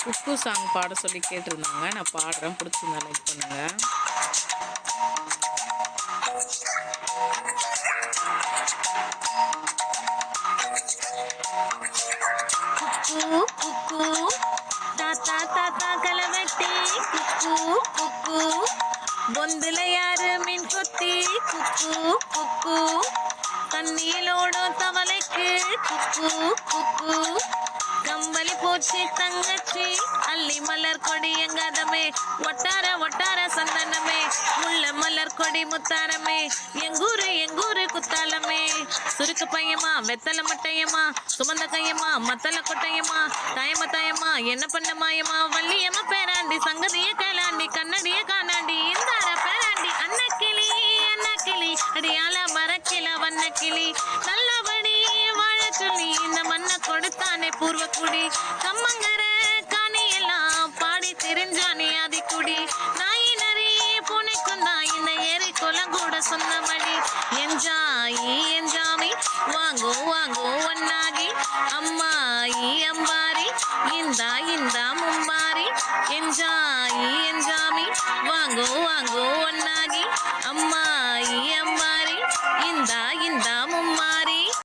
குக்கு song பாட சொல்லி கேட்டிருந்தாங்க. நான் பாடுறேன், பிடிச்சிருந்தா லைக் பண்ணுங்க. குக்கு குக்கு தாத்தா தாத்தா கலவெட்டி குக்கு குக்கு பொந்துல யாரு மீன் கொத்தி குக்கு குக்கு தண்ணியிலோடும் தவளைக்கு குக்கு குக்கு கம்பளி போச்சு தங்கச்சி அள்ளி மலர் கொடி எங்காதமே ஒட்டார ஒட்டார சந்தனமே முள்ள மலர் கொடி முத்தாரமே எங்கூரு குத்தாலமே சுருக்கு பையமா வெத்தல மட்டையம்மா சுமந்த கையம்மா மத்தல கொட்டையம்மா தாயம்மா என்ன பண்ண மாயம்மா வள்ளியம்மா பேராண்டி சங்கதிய கேளாண்டி கண்ணடிய காணாண்டி இந்தார பேராண்டி அன்னக்கிளி அடியால மரக்கிள வண்ணக்கிளி நல்லபடி வாழ சொல்லி இந்த மண்ணை கொடுத்தானே பூர்வக்குடி கம்மங்கர காணியெல்லாம் பாடி தெரிஞ்சானே ஆதிக்குடி நாயி நரி பூனைக்கும் தான் இந்த ஏரி குளம் கூட சொந்தமடி என்ஜாமி வாங்கோ ஒன்னாகி அம்மாயி அம்பாரி இந்தா மும்பாரி என்ஜாமி வாங்கோ ஒன்னாகி